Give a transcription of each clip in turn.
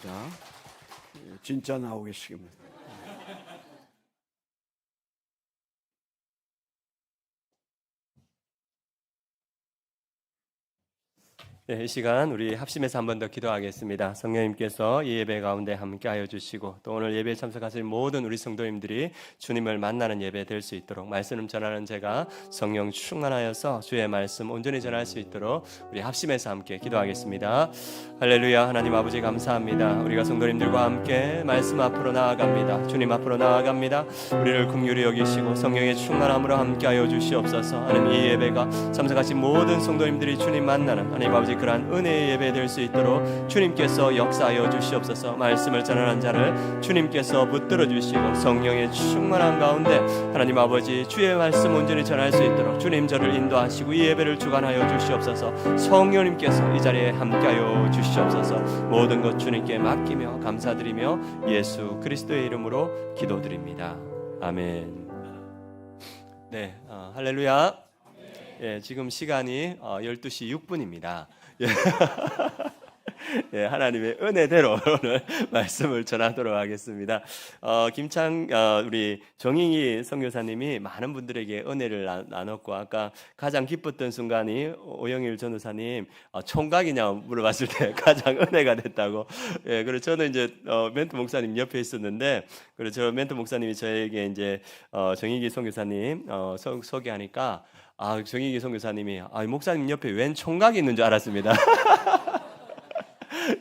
자, 진짜 나오겠습니다. 이 시간 우리 합심해서 한 번 더 기도하겠습니다. 성령님께서 이 예배 가운데 함께하여 주시고 또 오늘 예배에 참석하신 모든 우리 성도님들이 주님을 만나는 예배 될 수 있도록 말씀을 전하는 제가 성령 충만하여서 주의 말씀 온전히 전할 수 있도록 우리 합심해서 함께 기도하겠습니다. 할렐루야. 하나님 아버지 감사합니다. 우리가 성도님들과 함께 말씀 앞으로 나아갑니다. 주님 앞으로 나아갑니다. 우리를 긍휼히 여기시고 성령의 충만함으로 함께하여 주시옵소서. 하나님 이 예배가 참석하신 모든 성도님들이 주님 만나는 하나님 아버지 그러한 은혜의 예배 될 수 있도록 주님께서 역사하여 주시옵소서. 말씀을 전하는 자를 주님께서 붙들어 주시고 성령의 충만한 가운데 하나님 아버지 주의 말씀 온전히 전할 수 있도록 주님 저를 인도하시고 이 예배를 주관하여 주시옵소서. 성령님께서 이 자리에 함께하여 주시옵소서. 모든 것 주님께 맡기며 감사드리며 예수 그리스도의 이름으로 기도드립니다. 아멘. 네, 할렐루야. 예, 지금 시간이 12시 6분입니다. 예. 예, 하나님의 은혜대로 오늘 말씀을 전하도록 하겠습니다. 우리 정인희 선교사님이 많은 분들에게 은혜를 나눴고 아까 가장 기뻤던 순간이 오영일 전도사님 총각이냐 물어봤을 때 가장 은혜가 됐다고. 예, 그래서 저는 이제 멘토 목사님 옆에 있었는데 그래서 저 멘토 목사님이 저에게 이제 정인희 선교사님 소개하니까 정인희 선교사님이 목사님 옆에 웬 총각이 있는 줄 알았습니다.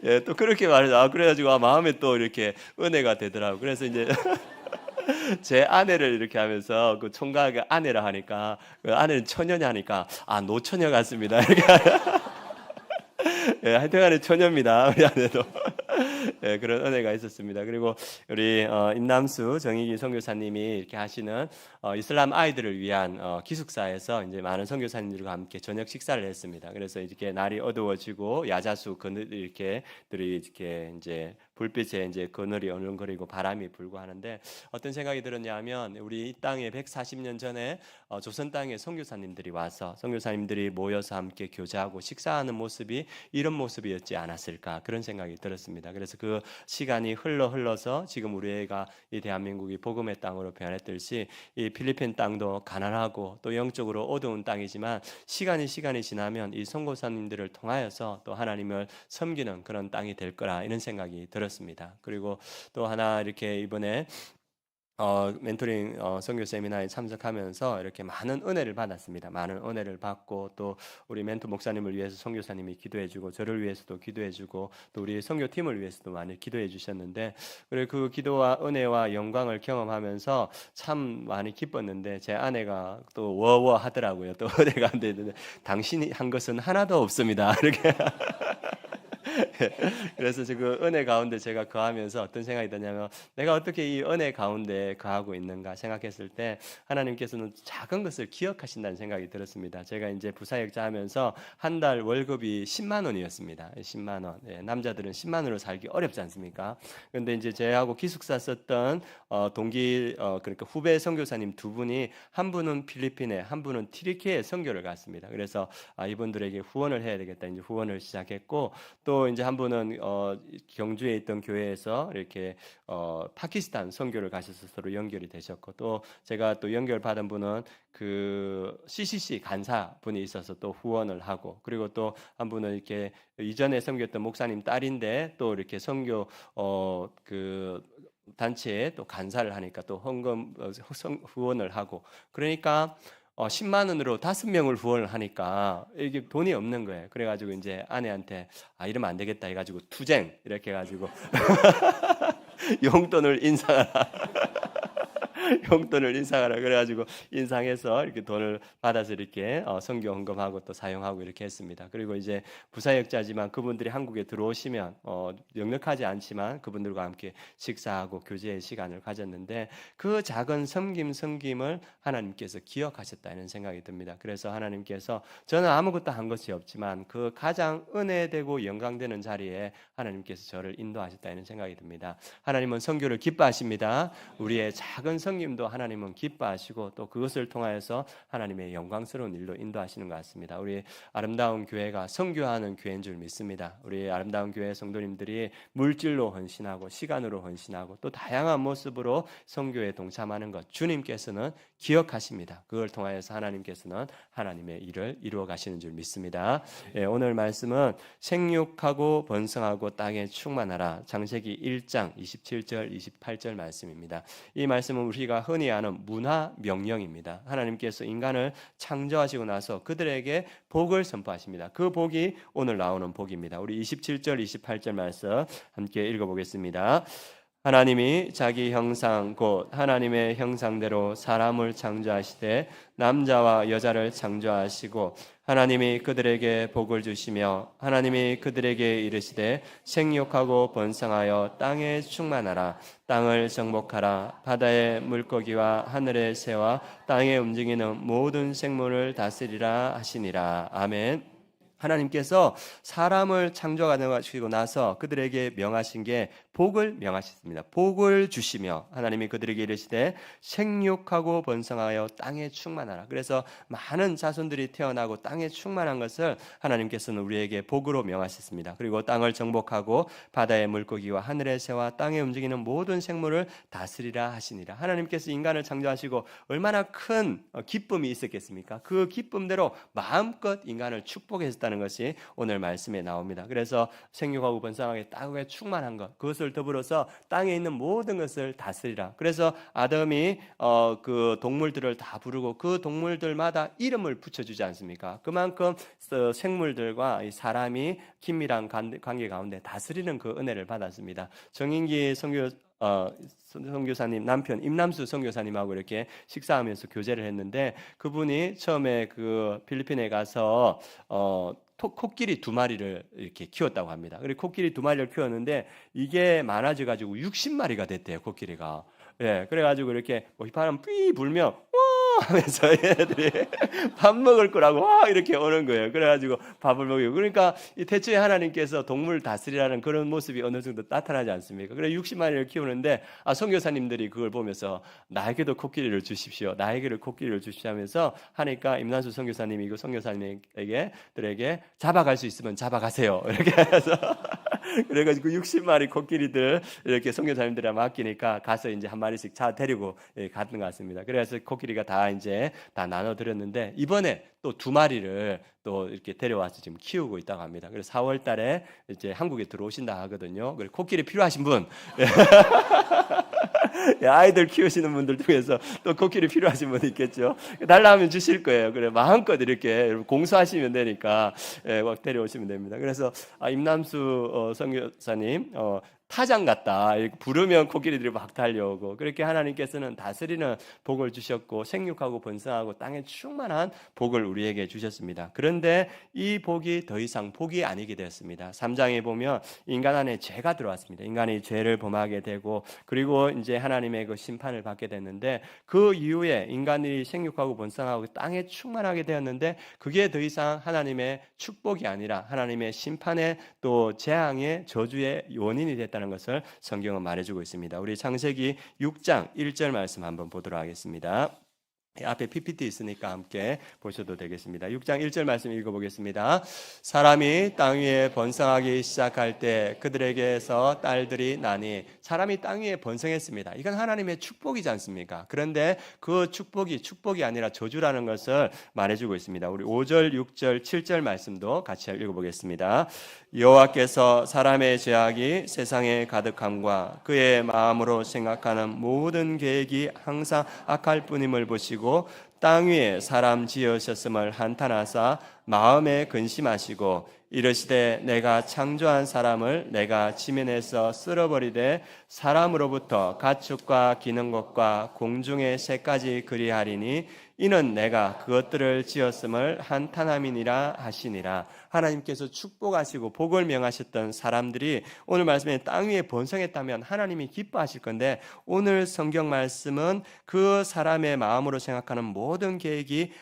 예, 또 그렇게 말해서 그래가지고 마음에 또 이렇게 은혜가 되더라고. 그래서 이제 제 아내를 이렇게 하면서 그 총각 아내라 하니까 그 아내는 처녀냐 하니까 노처녀 같습니다. 이렇게 예, 하여튼간에 처녀입니다. 우리 아내도. 예, 그런 은혜가 있었습니다. 그리고 우리 임남수 정익이 선교사님이 이렇게 하시는 이슬람 아이들을 위한 기숙사에서 이제 많은 선교사님들과 함께 저녁 식사를 했습니다. 그래서 이렇게 날이 어두워지고 야자수 그늘 이렇게 이제 불빛에 이제 그늘이 어른거리고 바람이 불고 하는데 어떤 생각이 들었냐면 우리 이 땅에 140년 전에 조선 땅에 선교사님들이 와서 선교사님들이 모여서 함께 교제하고 식사하는 모습이 이런 모습이었지 않았을까 그런 생각이 들었습니다. 그래서 그 시간이 흘러서 지금 우리가 이 대한민국이 복음의 땅으로 변했듯이 이 필리핀 땅도 가난하고 또 영적으로 어두운 땅이지만 시간이 지나면 이 선교사님들을 통하여서 또 하나님을 섬기는 그런 땅이 될 거라 이런 생각이 들었습니다. 그리고 또 하나 이렇게 이번에 멘토링 선교 세미나에 참석하면서 이렇게 많은 은혜를 받았습니다. 많은 은혜를 받고 또 우리 멘토 목사님을 위해서 선교사님이 기도해주고 저를 위해서도 기도해주고 또 우리 선교팀을 위해서도 많이 기도해 주셨는데 그리고 그 기도와 은혜와 영광을 경험하면서 참 많이 기뻤는데 제 아내가 또 워워 하더라고요. 또 은혜가 안 되는데 당신이 한 것은 하나도 없습니다. 이렇게 그래서 그 은혜 가운데 제가 거하면서 어떤 생각이 드냐면 내가 어떻게 이 은혜 가운데 거하고 있는가 생각했을 때 하나님께서는 작은 것을 기억하신다는 생각이 들었습니다. 제가 이제 부사역자 하면서 한 달 월급이 10만 원이었습니다. 10만 원. 예, 남자들은 10만 원으로 살기 어렵지 않습니까? 그런데 이제 제하고 기숙사 썼던 동기 그러니까 후배 선교사님 두 분이 한 분은 필리핀에 한 분은 티리키에 선교를 갔습니다. 그래서 이분들에게 후원을 해야 되겠다. 이제 후원을 시작했고 또 이제 한 분은 경주에 있던 교회에서 이렇게 파키스탄 선교를 가셔서 서로 연결이 되셨고 또 제가 또 연결 받은 분은 그 CCC 간사 분이 있어서 또 후원을 하고 그리고 또 한 분은 이렇게 이전에 섬겼던 목사님 딸인데 또 이렇게 선교 그 단체에 또 간사를 하니까 또 헌금 후원을 하고 그러니까 10만 원으로 5명을 후원을 하니까 이게 돈이 없는 거예요. 그래가지고 이제 아내한테 이러면 안 되겠다 해가지고 투쟁 이렇게 해가지고 용돈을 인상하라. 용돈을 인상하라 그래가지고 인상해서 이렇게 돈을 받아서 이렇게 선교 헌금하고 또 사용하고 이렇게 했습니다. 그리고 이제 부사역자지만 그분들이 한국에 들어오시면 넉넉하지 않지만 그분들과 함께 식사하고 교제의 시간을 가졌는데 그 작은 섬김을 하나님께서 기억하셨다는 생각이 듭니다. 그래서 하나님께서 저는 아무것도 한 것이 없지만 그 가장 은혜되고 영광되는 자리에 하나님께서 저를 인도하셨다는 생각이 듭니다. 하나님은 선교를 기뻐하십니다. 우리의 작은 섬김도 하나님은 기뻐하시고 또 그것을 통하여서 하나님의 영광스러운 일로 인도하시는 것 같습니다. 우리 아름다운 교회가 선교하는 교회인 줄 믿습니다. 우리 아름다운 교회 성도님들이 물질로 헌신하고 시간으로 헌신하고 또 다양한 모습으로 선교에 동참하는 것 주님께서는 기억하십니다. 그걸 통하여서 하나님께서는 하나님의 일을 이루어 가시는 줄 믿습니다. 오늘 말씀은 생육하고 번성하고 땅에 충만하라, 창세기 1장 27절 28절 말씀입니다. 이 말씀은 우리가 흔히 아는 문화 명령입니다. 하나님께서 인간을 창조하시고 나서 그들에게 복을 선포하십니다. 그 복이 오늘 나오는 복입니다. 우리 27절 28절 말씀 함께 읽어보겠습니다. 하나님이 자기 형상 곧 하나님의 형상대로 사람을 창조하시되 남자와 여자를 창조하시고 하나님이 그들에게 복을 주시며 하나님이 그들에게 이르시되 생육하고 번성하여 땅에 충만하라, 땅을 정복하라, 바다의 물고기와 하늘의 새와 땅에 움직이는 모든 생물을 다스리라 하시니라. 아멘. 하나님께서 사람을 창조하시고 나서 그들에게 명하신 게 복을 명하셨습니다. 복을 주시며 하나님이 그들에게 이르시되 생육하고 번성하여 땅에 충만하라. 그래서 많은 자손들이 태어나고 땅에 충만한 것을 하나님께서는 우리에게 복으로 명하셨습니다. 그리고 땅을 정복하고 바다의 물고기와 하늘의 새와 땅에 움직이는 모든 생물을 다스리라 하시니라. 하나님께서 인간을 창조하시고 얼마나 큰 기쁨이 있었겠습니까? 그 기쁨대로 마음껏 인간을 축복했다는 것이 오늘 말씀에 나옵니다. 그래서 생육하고 번성하게 땅에 충만한 것, 그것을 더불어서 땅에 있는 모든 것을 다스리라. 그래서 아담이 그 동물들을 다 부르고 그 동물들마다 이름을 붙여주지 않습니까? 그만큼 생물들과 사람이 긴밀한 관계 가운데 다스리는 그 은혜를 받았습니다. 정인기 선교사님 남편 임남수 선교사님하고 이렇게 식사하면서 교제를 했는데, 그분이 처음에 그 필리핀에 가서 코끼리 2마리를 이렇게 키웠다고 합니다. 그리고 코끼리 2마리를 키웠는데 이게 많아져 가지고 60마리가 됐대요, 코끼리가. 예, 그래가지고 이렇게 바람 삐 불면 와 하면서 얘네들이 밥 먹을 거라고 와 이렇게 오는 거예요. 그래가지고 밥을 먹이고. 그러니까 이 대초에 하나님께서 동물 다스리라는 그런 모습이 어느 정도 나타나지 않습니까? 그래 60마리를 키우는데 선교사님들이 그걸 보면서 나에게도 코끼리를 주십시오, 나에게도 코끼리를 주십시오 하면서 하니까 임난수 선교사님이 그 선교사님에게 잡아갈 수 있으면 잡아가세요 이렇게 해서 그래가지고 60마리 코끼리들 이렇게 선교사님들에 맡기니까 가서 이제 한 마리씩 데리고 갔던 것 같습니다. 그래서 코끼리가 다 이제 다 나눠드렸는데 이번에 또 2마리를 또 이렇게 데려와서 지금 키우고 있다고 합니다. 그래서 4월 달에 이제 한국에 들어오신다 하거든요. 그래서 코끼리 필요하신 분 아이들 키우시는 분들 중에서 또 코끼리 필요하신 분 있겠죠. 달라 하면 주실 거예요. 그래 마음껏 이렇게 공수하시면 되니까 막 데려오시면 됩니다. 그래서 임남수 선교사님 타장 같다 이렇게 부르면 코끼리들이 막 달려오고, 그렇게 하나님께서는 다스리는 복을 주셨고 생육하고 번성하고 땅에 충만한 복을 우리에게 주셨습니다. 그런데 이 복이 더 이상 복이 아니게 되었습니다. 3장에 보면 인간 안에 죄가 들어왔습니다. 인간이 죄를 범하게 되고 그리고 이제 하나님의 그 심판을 받게 됐는데, 그 이후에 인간이 생육하고 번성하고 땅에 충만하게 되었는데 그게 더 이상 하나님의 축복이 아니라 하나님의 심판의 또 재앙의 저주의 원인이 됐다는 것을 성경은 말해주고 있습니다. 우리 창세기 6장 1절 말씀 한번 보도록 하겠습니다. 앞에 PPT 있으니까 함께 보셔도 되겠습니다. 6장 1절 말씀 읽어보겠습니다. 사람이 땅 위에 번성하기 시작할 때 그들에게서 딸들이 나니, 사람이 땅 위에 번성했습니다. 이건 하나님의 축복이지 않습니까? 그런데 그 축복이 아니라 저주라는 것을 말해주고 있습니다. 우리 5절, 6절, 7절 말씀도 같이 읽어보겠습니다. 여호와께서 사람의 죄악이 세상에 가득함과 그의 마음으로 생각하는 모든 계획이 항상 악할 뿐임을 보시고 땅 위에 사람 지으셨음을 한탄하사 마음에 근심하시고 이르시되 내가 창조한 사람을 내가 지면에서 쓸어버리되 사람으로부터 가축과 기는 것과 공중의 새까지 그리하리니 이는 내가 그것들을 지었음을 한탄함이니라 하시니라. 하나님께서 축복하시고 복을 명하셨던 사람들이 오늘 말씀에 땅 위에 번성했다면 하나님이 기뻐하실 건데, 오늘 성경 말씀은 그 사람의 마음으로 생각하는 모든 계획이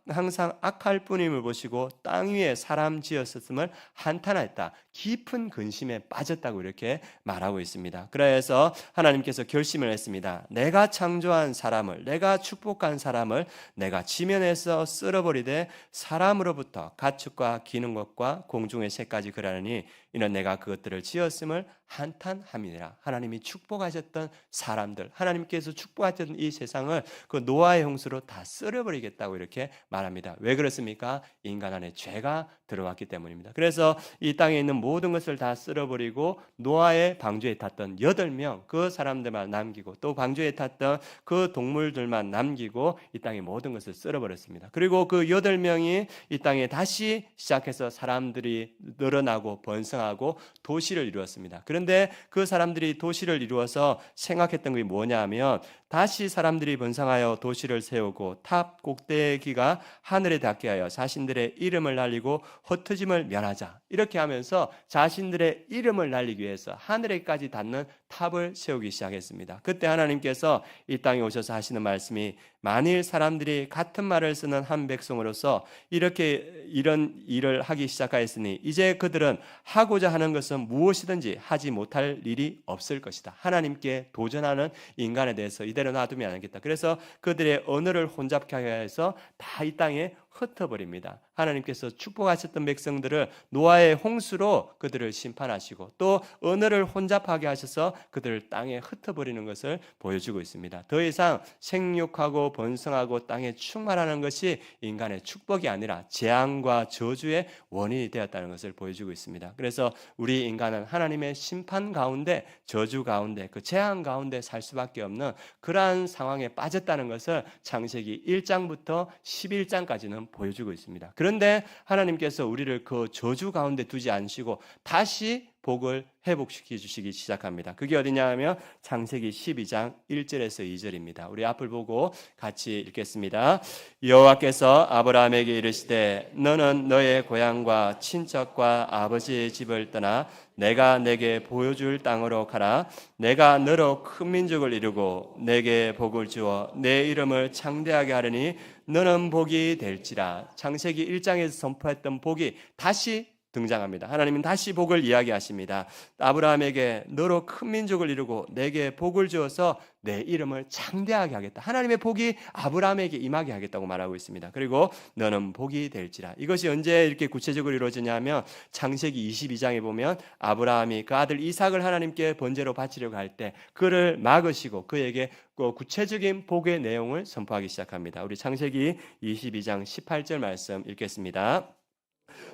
항상 악할 뿐임을 보시고 땅 위에 사람 지었음을 한탄하였다, 깊은 근심에 빠졌다고 이렇게 말하고 있습니다. 그래서 하나님께서 결심을 했습니다. 내가 창조한 사람을, 내가 축복한 사람을 내가 지면에서 쓸어버리되 사람으로부터 가축과 기는 것과 공중의 새까지 그러하니 이는 내가 그것들을 지었음을 한탄함이니라. 하나님이 축복하셨던 사람들, 하나님께서 축복하셨던 이 세상을 그 노아의 홍수로 다 쓸어버리겠다고 이렇게 말합니다. 왜 그렇습니까? 인간 안에 죄가 들어왔기 때문입니다. 그래서 이 땅에 있는 모든 것을 다 쓸어버리고 노아의 방주에 탔던 8명 그 사람들만 남기고, 또 방주에 탔던 그 동물들만 남기고 이 땅의 모든 것을 쓸어버렸습니다. 그리고 그 8명이 이 땅에 다시 시작해서 사람들이 늘어나고 번성하고 도시를 이루었습니다. 그런데 그 사람들이 도시를 이루어서 생각했던 게 뭐냐 하면, 다시 사람들이 번성하여 도시를 세우고 탑 꼭대기가 하늘에 닿게 하여 자신들의 이름을 날리고 흩어짐을 면하자, 이렇게 하면서 자신들의 이름을 날리기 위해서 하늘에까지 닿는 탑을 세우기 시작했습니다. 그때 하나님께서 이 땅에 오셔서 하시는 말씀이, 만일 사람들이 같은 말을 쓰는 한 백성으로서 이렇게 이런 일을 하기 시작하였으니 이제 그들은 하고자 하는 것은 무엇이든지 하지 못할 일이 없을 것이다. 하나님께 도전하는 인간에 대해서 이대로 놔두면 안 되겠다. 그래서 그들의 언어를 혼잡케 해서 다 이 땅에 흩어버립니다. 하나님께서 축복하셨던 백성들을 노아의 홍수로 그들을 심판하시고, 또 언어를 혼잡하게 하셔서 그들을 땅에 흩어버리는 것을 보여주고 있습니다. 더 이상 생육하고 번성하고 땅에 충만하는 것이 인간의 축복이 아니라 재앙과 저주의 원인이 되었다는 것을 보여주고 있습니다. 그래서 우리 인간은 하나님의 심판 가운데, 저주 가운데, 그 재앙 가운데 살 수밖에 없는 그러한 상황에 빠졌다는 것을 창세기 1장부터 11장까지는 보여주고 있습니다. 그런데 하나님께서 우리를 그 저주 가운데 두지 않으시고 다시 복을 회복시켜 주시기 시작합니다. 그게 어디냐 하면 창세기 12장 1절에서 2절입니다. 우리 앞을 보고 같이 읽겠습니다. 여호와께서 아브라함에게 이르시되 너는 너의 고향과 친척과 아버지의 집을 떠나 내가 내게 보여줄 땅으로 가라. 내가 너로 큰 민족을 이루고 내게 복을 주어 내 이름을 창대하게 하려니 너는 복이 될지라. 창세기 1장에서 선포했던 복이 다시 등장합니다. 하나님은 다시 복을 이야기하십니다. 아브라함에게 너로 큰 민족을 이루고 내게 복을 주어서 내 이름을 창대하게 하겠다. 하나님의 복이 아브라함에게 임하게 하겠다고 말하고 있습니다. 그리고 너는 복이 될지라. 이것이 언제 이렇게 구체적으로 이루어지냐면 창세기 22장에 보면 아브라함이 그 아들 이삭을 하나님께 번제로 바치려고 할 때 그를 막으시고 그에게 구체적인 복의 내용을 선포하기 시작합니다. 우리 창세기 22장 18절 말씀 읽겠습니다.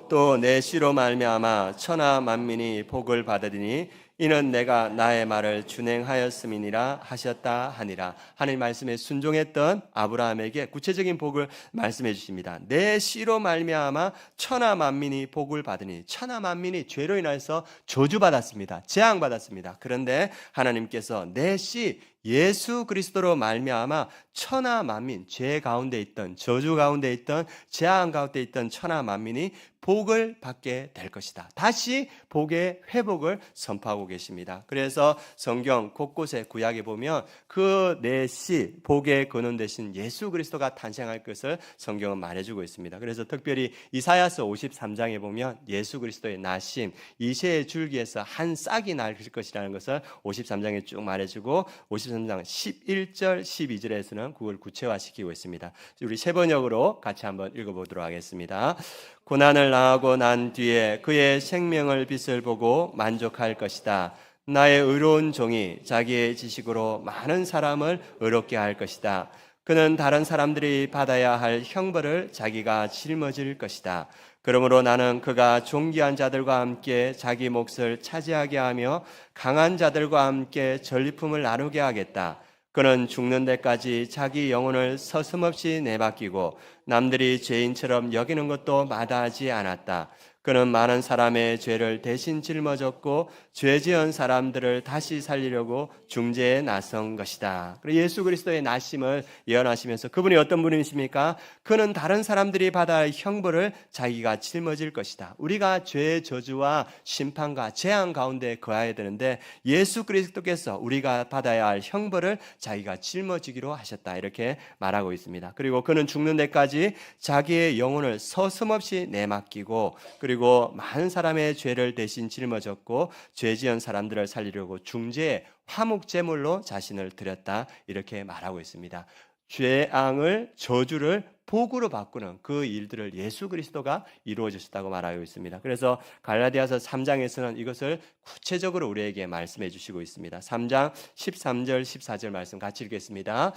또 내 씨로 말미암아 천하 만민이 복을 받으리니 이는 내가 나의 말을 준행하였음이니라 하셨다 하니라. 하나님 말씀에 순종했던 아브라함에게 구체적인 복을 말씀해 주십니다. 내 씨로 말미암아 천하 만민이 복을 받으니, 천하 만민이 죄로 인해서 저주받았습니다. 재앙받았습니다. 그런데 하나님께서 내 씨 예수 그리스도로 말미암아 천하 만민, 죄 가운데 있던, 저주 가운데 있던, 재앙 가운데 있던 천하 만민이 복을 받게 될 것이다. 다시 복의 회복을 선포하고 계십니다. 그래서 성경 곳곳에 구약에 보면 그 내 씨, 복의 근원 되신 예수 그리스도가 탄생할 것을 성경은 말해주고 있습니다. 그래서 특별히 이사야서 53장에 보면 예수 그리스도의 나심, 이새의 줄기에서 한 싹이 날 것이라는 것을 53장에 쭉 말해주고 53장 11절, 12절에서는 그걸 구체화시키고 있습니다. 우리 세 번역으로 같이 한번 읽어보도록 하겠습니다. 고난을 당하고 난 뒤에 그의 생명을 빛을 보고 만족할 것이다. 나의 의로운 종이 자기의 지식으로 많은 사람을 의롭게 할 것이다. 그는 다른 사람들이 받아야 할 형벌을 자기가 짊어질 것이다. 그러므로 나는 그가 존귀한 자들과 함께 자기 몫을 차지하게 하며 강한 자들과 함께 전리품을 나누게 하겠다. 그는 죽는 데까지 자기 영혼을 서슴없이 내맡기고 남들이 죄인처럼 여기는 것도 마다하지 않았다. 그는 많은 사람의 죄를 대신 짊어졌고 죄 지은 사람들을 다시 살리려고 중재에 나선 것이다. 그리고 예수 그리스도의 나심을 예언하시면서 그분이 어떤 분이십니까? 그는 다른 사람들이 받아야 할 형벌을 자기가 짊어질 것이다. 우리가 죄의 저주와 심판과 재앙 가운데 거해야 되는데 예수 그리스도께서 우리가 받아야 할 형벌을 자기가 짊어지기로 하셨다. 이렇게 말하고 있습니다. 그리고 그는 죽는 데까지 자기의 영혼을 서슴없이 내맡기고 그리고 많은 사람의 죄를 대신 짊어졌고 죄 지은 사람들을 살리려고 중재의 화목 제물로 자신을 드렸다. 이렇게 말하고 있습니다. 죄앙을 저주를 복으로 바꾸는 그 일들을 예수 그리스도가 이루어 주셨다고 말하고 있습니다. 그래서 갈라디아서 3장에서는 이것을 구체적으로 우리에게 말씀해 주시고 있습니다. 3장 13절 14절 말씀 같이 읽겠습니다.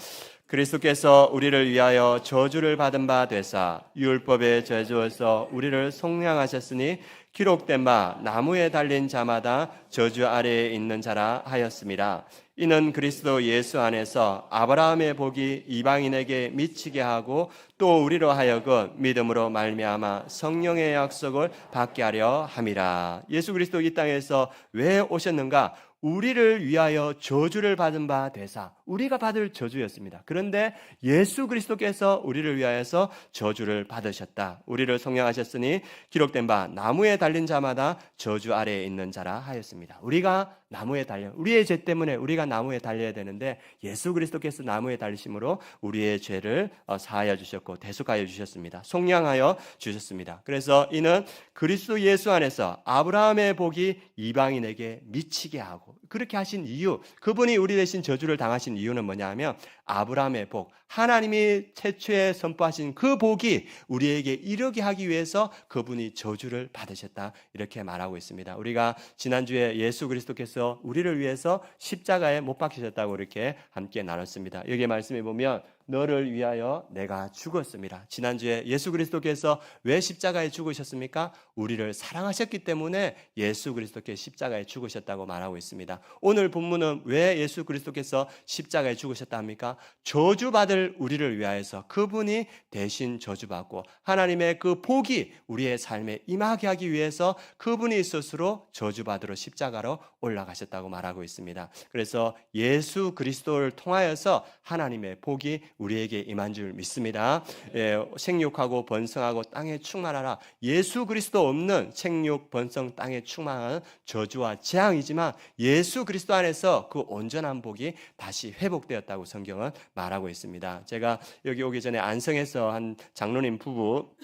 그리스도께서 우리를 위하여 저주를 받은 바 되사 율법의 저주에서 우리를 속량하셨으니 기록된 바 나무에 달린 자마다 저주 아래에 있는 자라 하였습니다. 이는 그리스도 예수 안에서 아브라함의 복이 이방인에게 미치게 하고 또 우리로 하여금 믿음으로 말미암아 성령의 약속을 받게 하려 함이라. 예수 그리스도 이 땅에서 왜 오셨는가? 우리를 위하여 저주를 받은 바 되사 우리가 받을 저주였습니다. 그런데 예수 그리스도께서 우리를 위하여서 저주를 받으셨다. 우리를 속량하셨으니 기록된 바 나무에 달린 자마다 저주 아래에 있는 자라 하였습니다. 우리가 나무에 달려 우리의 죄 때문에 우리가 나무에 달려야 되는데 예수 그리스도께서 나무에 달리심으로 우리의 죄를 사하여 주셨고 대속하여 주셨습니다. 속량하여 주셨습니다. 그래서 이는 그리스도 예수 안에서 아브라함의 복이 이방인에게 미치게 하고 그렇게 하신 이유, 그분이 우리 대신 저주를 당하신 이유는 뭐냐 하면 아브라함의 복, 하나님이 최초에 선포하신 그 복이 우리에게 이르게 하기 위해서 그분이 저주를 받으셨다. 이렇게 말하고 있습니다. 우리가 지난주에 예수 그리스도께서 우리를 위해서 십자가에 못 박히셨다고 이렇게 함께 나눴습니다. 여기 말씀해 보면 너를 위하여 내가 죽었습니다. 지난주에 예수 그리스도께서 왜 십자가에 죽으셨습니까? 우리를 사랑하셨기 때문에 예수 그리스도께 십자가에 죽으셨다고 말하고 있습니다. 오늘 본문은 왜 예수 그리스도께서 십자가에 죽으셨다 합니까? 저주받을 우리를 위하여서 그분이 대신 저주받고 하나님의 그 복이 우리의 삶에 임하게 하기 위해서 그분이 스스로 저주받으러 십자가로 올라가셨다고 말하고 있습니다. 그래서 예수 그리스도를 통하여서 하나님의 복이 우리에게 임한 줄 믿습니다. 생육하고 번성하고 땅에 충만하라. 예수 그리스도 없는 생육 번성 땅에 충만한 저주와 재앙이지만 예수 그리스도 안에서 그 온전한 복이 다시 회복되었다고 성경은 말하고 있습니다. 제가 여기 오기 전에 안성에서 한 장로님 부부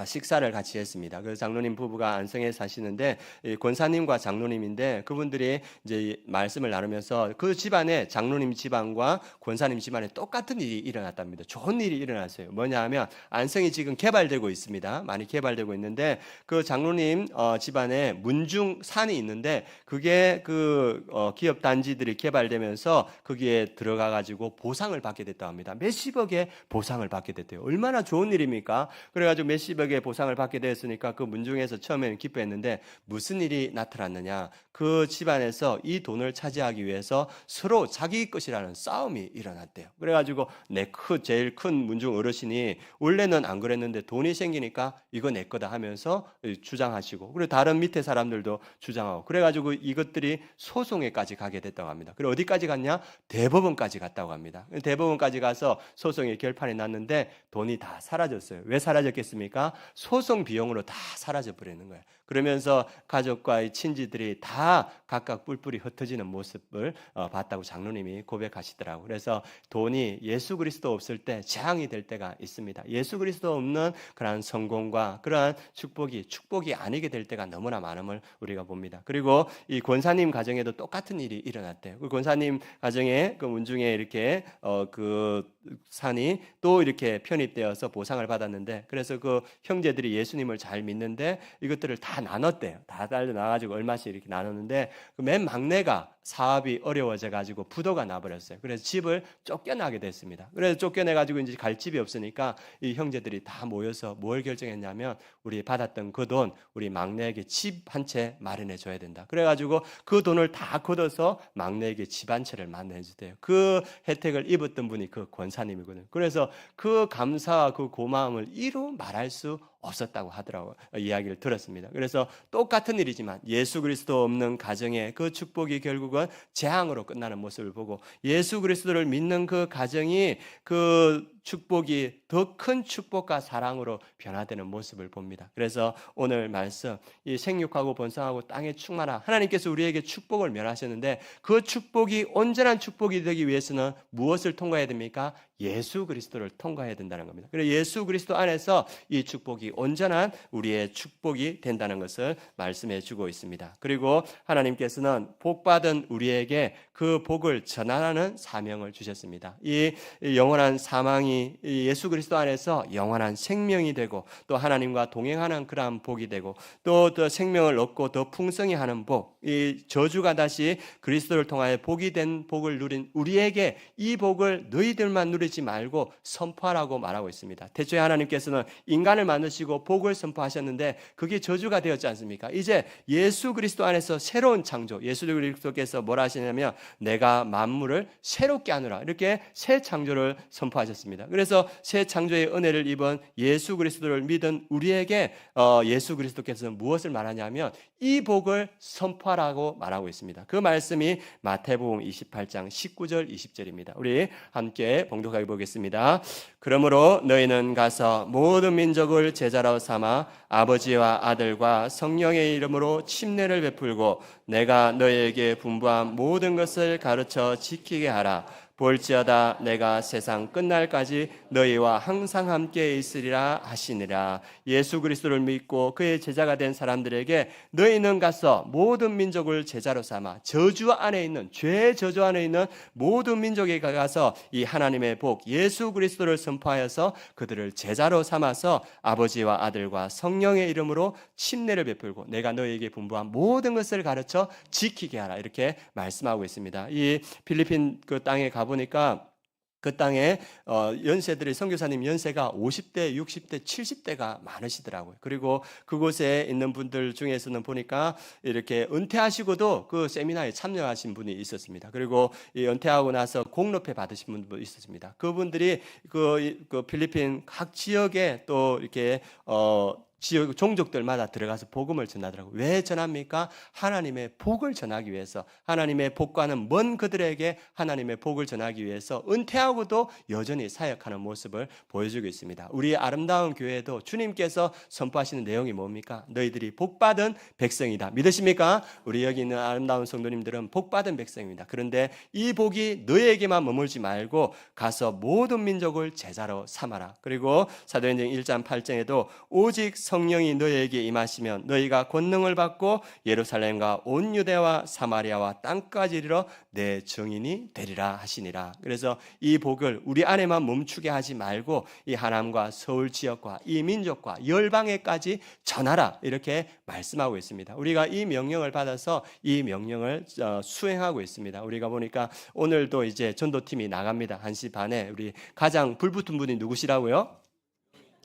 식사를 같이 했습니다. 그 장로님 부부가 안성에 사시는데 권사님과 장로님인데 그분들이 이제 말씀을 나누면서 그 집안에 장로님 집안과 권사님 집안에 똑같은 일이 일어났답니다. 좋은 일이 일어났어요. 뭐냐 하면 안성이 지금 개발되고 있습니다. 많이 개발되고 있는데 그 장로님 집안에 문중산이 있는데 그게 그 기업 단지들이 개발되면서 거기에 들어가 가지고 보상을 받게 됐다고 합니다. 몇십억의 보상을 받게 됐대요. 얼마나 좋은 일입니까? 그래가지고 몇십억의 보상을 받게 되었으니까 그 문중에서 처음에는 기뻐했는데 무슨 일이 나타났느냐? 그 집안에서 이 돈을 차지하기 위해서 서로 자기 것이라는 싸움이 일어났대요. 그래가지고 제일 큰 문중 어르신이 원래는 안 그랬는데 돈이 생기니까 이거 내 거다 하면서 주장하시고 그리고 다른 밑에 사람들도 주장하고 그래가지고 이것들이 소송에까지 가게 됐다고 합니다. 그리고 어디까지 갔냐? 대법원까지 갔다고 합니다. 대법원까지 가서 소송의 결판이 났는데 돈이 다 사라졌어요. 왜 사라졌겠습니까? 소송 비용으로 다 사라져 버리는 거예요. 그러면서 가족과의 친지들이 다 각각 뿔뿔이 흩어지는 모습을 봤다고 장로님이 고백하시더라고요. 그래서 돈이 예수 그리스도 없을 때 재앙이 될 때가 있습니다. 예수 그리스도 없는 그러한 성공과 그러한 축복이 아니게 될 때가 너무나 많음을 우리가 봅니다. 그리고 이 권사님 가정에도 똑같은 일이 일어났대요. 그 권사님 가정에 그 문중에 이렇게 그 산이 또 이렇게 편입되어서 보상을 받았는데 그래서 그 형제들이 예수님을 잘 믿는데 이것들을 다 나눴대요. 다 달려 나가지고 얼마씩 이렇게 나눴는데 그 맨 막내가 사업이 어려워져 가지고 부도가 나버렸어요. 그래서 집을 쫓겨나게 됐습니다. 그래서 쫓겨내 가지고 이제 갈 집이 없으니까 이 형제들이 다 모여서 뭘 결정했냐면 우리 받았던 그 돈 우리 막내에게 집 한 채 마련해 줘야 된다. 그래 가지고 그 돈을 다 걷어서 막내에게 집 한 채를 마련해 주대요. 그 혜택을 입었던 분이 그 권사님이거든요. 그래서 그 감사와 그 고마움을 이루 말할 수 없었다고 하더라고요. 이야기를 들었습니다. 그래서 똑같은 일이지만 예수 그리스도 없는 가정의 그 축복이 결국은 재앙으로 끝나는 모습을 보고 예수 그리스도를 믿는 그 가정이 그 축복이 더 큰 축복과 사랑으로 변화되는 모습을 봅니다. 그래서 오늘 말씀 이 생육하고 번성하고 땅에 충만하 하나님께서 우리에게 축복을 면하셨는데 그 축복이 온전한 축복이 되기 위해서는 무엇을 통과해야 됩니까? 예수 그리스도를 통과해야 된다는 겁니다. 그래서 예수 그리스도 안에서 이 축복이 온전한 우리의 축복이 된다는 것을 말씀해 주고 있습니다. 그리고 하나님께서는 복받은 우리에게 그 복을 전하는 사명을 주셨습니다. 이 영원한 사망이 예수 그리스도 안에서 영원한 생명이 되고 또 하나님과 동행하는 그러한 복이 되고 또 생명을 얻고 더 풍성히 하는 복, 이 저주가 다시 그리스도를 통하여 복이 된 복을 누린 우리에게 이 복을 너희들만 누리지 말고 선포하라고 말하고 있습니다. 태초에 하나님께서는 인간을 만드시고 복을 선포하셨는데 그게 저주가 되었지 않습니까? 이제 예수 그리스도 안에서 새로운 창조, 예수 그리스도께서 뭐라 하시냐면 내가 만물을 새롭게 하노라 이렇게 새 창조를 선포하셨습니다. 그래서 새 창조의 은혜를 입은 예수 그리스도를 믿은 우리에게 예수 그리스도께서는 무엇을 말하냐면 이 복을 선포하라고 말하고 있습니다. 그 말씀이 마태복음 28장 19절 20절입니다. 우리 함께 봉독하게 보겠습니다. 그러므로 너희는 가서 모든 민족을 제자로 삼아 아버지와 아들과 성령의 이름으로 침례를 베풀고 내가 너희에게 분부한 모든 것을 가르쳐 지키게 하라. 볼지어다 내가 세상 끝날까지 너희와 항상 함께 있으리라 하시니라. 예수 그리스도를 믿고 그의 제자가 된 사람들에게 너희는 가서 모든 민족을 제자로 삼아 저주 안에 있는 죄 저주 안에 있는 모든 민족에 가서 이 하나님의 복 예수 그리스도를 선포하여서 그들을 제자로 삼아서 아버지와 아들과 성령의 이름으로 침례를 베풀고 내가 너희에게 분부한 모든 것을 가르쳐 지키게 하라 이렇게 말씀하고 있습니다. 이 필리핀 그 땅에 가보니까 그 땅에 연세들이 선교사님 연세가 50대, 60대, 70대가 많으시더라고요. 그리고 그곳에 있는 분들 중에서는 보니까 이렇게 은퇴하시고도 그 세미나에 참여하신 분이 있었습니다. 그리고 이 은퇴하고 나서 공로패 받으신 분도 있었습니다. 그분들이 그 필리핀 각 지역에 또 이렇게 지역 종족들마다 들어가서 복음을 전하더라고요. 왜 전합니까? 하나님의 복을 전하기 위해서 하나님의 복과는 먼 그들에게 하나님의 복을 전하기 위해서 은퇴하고도 여전히 사역하는 모습을 보여주고 있습니다. 우리 아름다운 교회도 주님께서 선포하시는 내용이 뭡니까? 너희들이 복받은 백성이다. 믿으십니까? 우리 여기 있는 아름다운 성도님들은 복받은 백성입니다. 그런데 이 복이 너희에게만 머물지 말고 가서 모든 민족을 제자로 삼아라. 그리고 사도행전 1장 8절에도 오직 성령이 너희에게 임하시면 너희가 권능을 받고 예루살렘과 온 유대와 사마리아와 땅까지 이르러 내 증인이 되리라 하시니라. 그래서 이 복을 우리 안에만 멈추게 하지 말고 이 하남과 서울 지역과 이 민족과 열방에까지 전하라 이렇게 말씀하고 있습니다. 우리가 이 명령을 받아서 이 명령을 수행하고 있습니다. 우리가 보니까 오늘도 이제 전도팀이 나갑니다. 1시 반에 우리 가장 불붙은 분이 누구시라고요?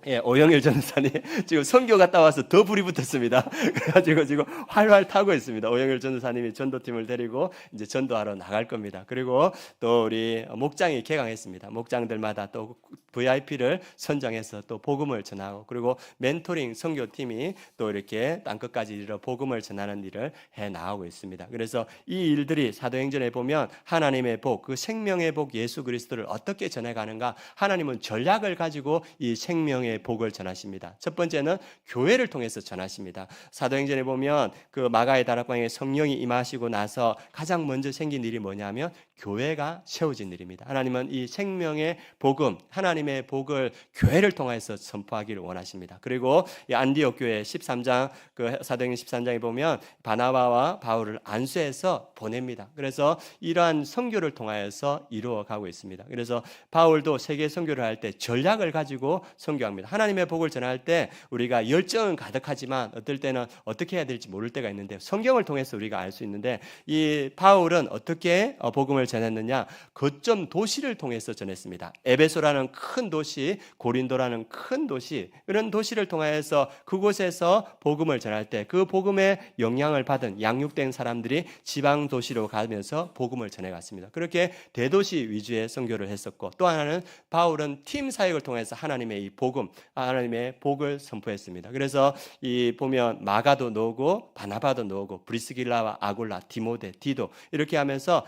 예, 오영일 전도사님 지금 선교 갔다 와서 더 불이 붙었습니다. 그래가지고 지금 활활 타고 있습니다. 오영일 전도사님이 전도팀을 데리고 이제 전도하러 나갈 겁니다. 그리고 또 우리 목장이 개강했습니다. 목장들마다 또 VIP를 선정해서 또 복음을 전하고 그리고 멘토링 선교팀이 또 이렇게 땅끝까지 이르러 복음을 전하는 일을 해 나가고 있습니다. 그래서 이 일들이 사도행전에 보면 하나님의 복, 그 생명의 복 예수 그리스도를 어떻게 전해가는가 하나님은 전략을 가지고 이 생명의 복을 전하십니다. 첫 번째는 교회를 통해서 전하십니다. 사도행전에 보면 그 마가의 다락방에 성령이 임하시고 나서 가장 먼저 생긴 일이 뭐냐면 교회가 세워진 일입니다. 하나님은 이 생명의 복음, 하나님 하나님의 복을 교회를 통해서 선포하기를 원하십니다. 그리고 이 안디옥 교회 13장 그 사도행전 13장에 보면 바나바와 바울을 안수해서 보냅니다. 그래서 이러한 선교를 통하여서 이루어 가고 있습니다. 그래서 바울도 세계 선교를 할 때 전략을 가지고 선교합니다. 하나님의 복을 전할 때 우리가 열정은 가득하지만 어떨 때는 어떻게 해야 될지 모를 때가 있는데 성경을 통해서 우리가 알 수 있는데 이 바울은 어떻게 복음을 전했느냐? 거점 도시를 통해서 전했습니다. 에베소라는 큰 도시, 고린도라는 큰 도시, 그런 도시를 통하여서 그곳에서 복음을 전할 때 그 복음의 영향을 받은 양육된 사람들이 지방 도시로 가면서 복음을 전해갔습니다. 그렇게 대도시 위주의 선교를 했었고, 또 하나는 바울은 팀 사역을 통해서 하나님의 이 복음, 하나님의 복을 선포했습니다. 그래서 이 보면 마가도 놓고 바나바도 놓고 브리스길라와 아굴라, 디모데, 디도 이렇게 하면서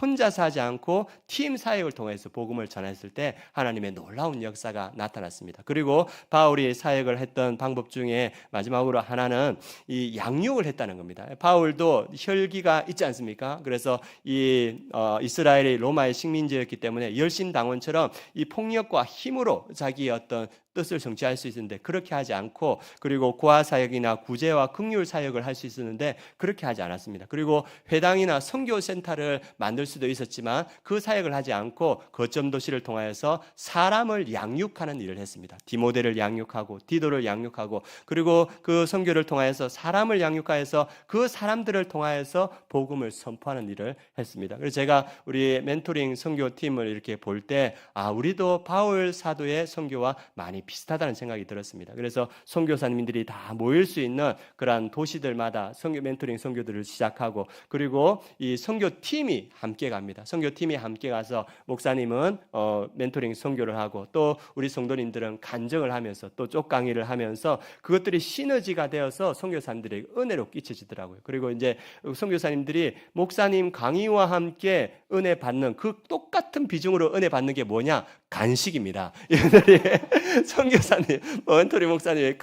혼자서 하지 않고 팀 사역을 통해서 복음을 전했을 때 하나님의 놀라운 역사가 나타났습니다. 그리고 바울이 사역을 했던 방법 중에 마지막으로 하나는 이 양육을 했다는 겁니다. 바울도 혈기가 있지 않습니까? 그래서 이 이스라엘이 로마의 식민지였기 때문에 열심당원처럼 이 폭력과 힘으로 자기의 어떤 뜻을 성취할 수 있었는데 그렇게 하지 않고, 그리고 고아사역이나 구제와 긍휼 사역을 할 수 있었는데 그렇게 하지 않았습니다. 그리고 회당이나 선교센터를 만들 수도 있었지만 그 사역을 하지 않고 거점 도시를 통하여서 사람을 양육하는 일을 했습니다. 디모데를 양육하고 디도를 양육하고, 그리고 그 선교를 통하여서 사람을 양육하여서 그 사람들을 통하여서 복음을 선포하는 일을 했습니다. 그래서 제가 우리 멘토링 선교팀을 이렇게 볼 때 우리도 바울 사도의 선교와 많이 비슷하다는 생각이 들었습니다. 그래서 선교사님들이 다 모일 수 있는 그러한 도시들마다 선교 멘토링 선교들을 시작하고, 그리고 이 선교팀이 함께 갑니다. 선교팀이 함께 가서 목사님은 멘토링 선교를 하고, 또 우리 성도님들은 간증을 하면서 또 쪽 강의를 하면서 그것들이 시너지가 되어서 선교사님들에게 은혜로 끼쳐지더라고요. 그리고 이제 선교사님들이 목사님 강의와 함께 은혜 받는 그 똑같은 비중으로 은혜 받는 게 뭐냐? 간식입니다. 이들이 선교사님, 멘토링 목사님,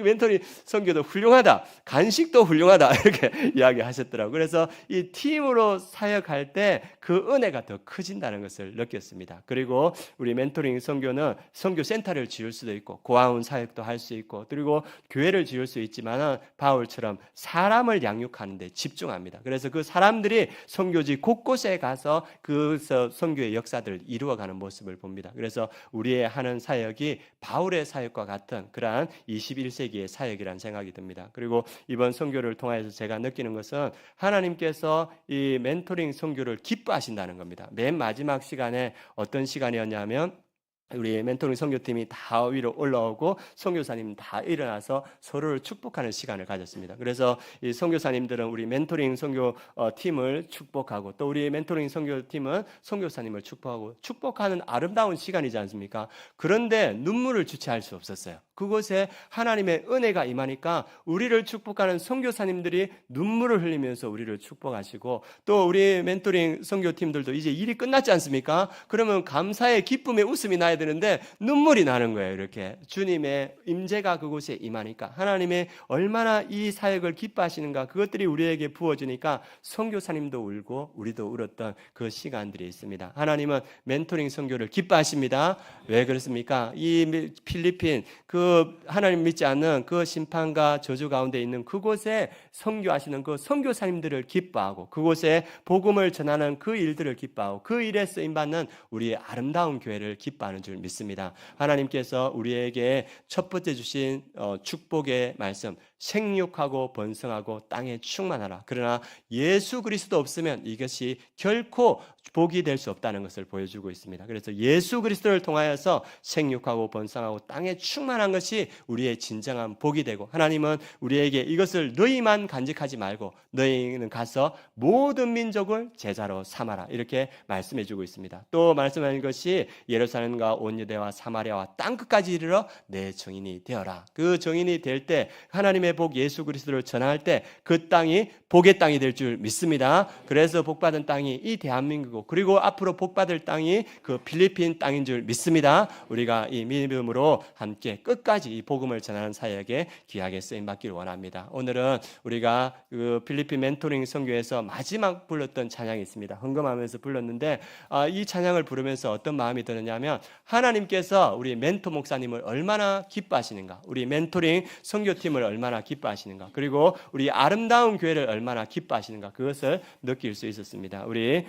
멘토링 선교도 훌륭하다, 간식도 훌륭하다 이렇게 이야기하셨더라고요. 그래서 이 팀으로 사역할 때 그 은혜가 더 커진다는 것을 느꼈습니다. 그리고 우리 멘토링 선교는 선교 센터를 지을 수도 있고 고아원 사역도 할 수 있고, 그리고 교회를 지을 수 있지만 바울처럼 사람을 양육하는 데 집중합니다. 그래서 그 사람들이 선교지 곳곳에 가서 그 선교의 역사들을 이루어가는 모습을 봅니다. 그래서 우리의 하는 사역이 바울의 사역과 같은 그러한 21세기의 사역이라는 생각이 듭니다. 그리고 이번 선교를 통해서 제가 느끼는 것은 하나님께서 이 멘토링 선교를 기뻐하신다는 겁니다. 맨 마지막 시간에 어떤 시간이었냐면 우리 멘토링 선교팀이 다 위로 올라오고 선교사님 다 일어나서 서로를 축복하는 시간을 가졌습니다. 그래서 이 선교사님들은 우리 멘토링 선교 팀을 축복하고, 또 우리 멘토링 선교팀은 선교사님을 축복하고, 축복하는 아름다운 시간이지 않습니까? 그런데 눈물을 주체할 수 없었어요. 그곳에 하나님의 은혜가 임하니까 우리를 축복하는 선교사님들이 눈물을 흘리면서 우리를 축복하시고, 또 우리 멘토링 선교팀들도 이제 일이 끝났지 않습니까? 그러면 감사의 기쁨의 웃음이 나야 되는데 눈물이 나는 거예요. 이렇게 주님의 임재가 그곳에 임하니까, 하나님의 얼마나 이 사역을 기뻐하시는가, 그것들이 우리에게 부어지니까 선교사님도 울고 우리도 울었던 그 시간들이 있습니다. 하나님은 멘토링 선교를 기뻐하십니다. 왜 그렇습니까? 이 필리핀 그 하나님 믿지 않는 그 심판과 저주 가운데 있는 그곳에 선교하시는 그 선교사님들을 기뻐하고, 그곳에 복음을 전하는 그 일들을 기뻐하고, 그 일에 쓰임받는 우리의 아름다운 교회를 기뻐하는 줄 믿습니다. 하나님께서 우리에게 첫 번째 주신 축복의 말씀, 생육하고 번성하고 땅에 충만하라. 그러나 예수 그리스도 없으면 이것이 결코 복이 될 수 없다는 것을 보여주고 있습니다. 그래서 예수 그리스도를 통하여서 생육하고 번성하고 땅에 충만한 것이 우리의 진정한 복이 되고, 하나님은 우리에게 이것을 너희만 간직하지 말고 너희는 가서 모든 민족을 제자로 삼아라 이렇게 말씀해 주고 있습니다. 또 말씀하는 것이 예루살렘과 온 유대와 사마리아와 땅끝까지 이르러 내 증인이 되어라. 그 증인이 될 때, 하나님의 복 예수 그리스도를 전할 때 그 땅이 복의 땅이 될 줄 믿습니다. 그래서 복받은 땅이 이 대한민국이고, 그리고 앞으로 복받을 땅이 그 필리핀 땅인 줄 믿습니다. 우리가 이 믿음으로 함께 끝까지 이 복음을 전하는 사역에 귀하게 쓰임 받기를 원합니다. 오늘은 우리가 그 필리핀 멘토링 선교에서 마지막 불렀던 찬양이 있습니다. 헌금하면서 불렀는데 이 찬양을 부르면서 어떤 마음이 드느냐면, 하나님께서 우리 멘토 목사님을 얼마나 기뻐하시는가, 우리 멘토링 선교팀을 얼마나 기뻐하시는가, 그리고 우리 아름다운 교회를 얼마나 기뻐하시는가, 그것을 느낄 수 있었습니다. 우리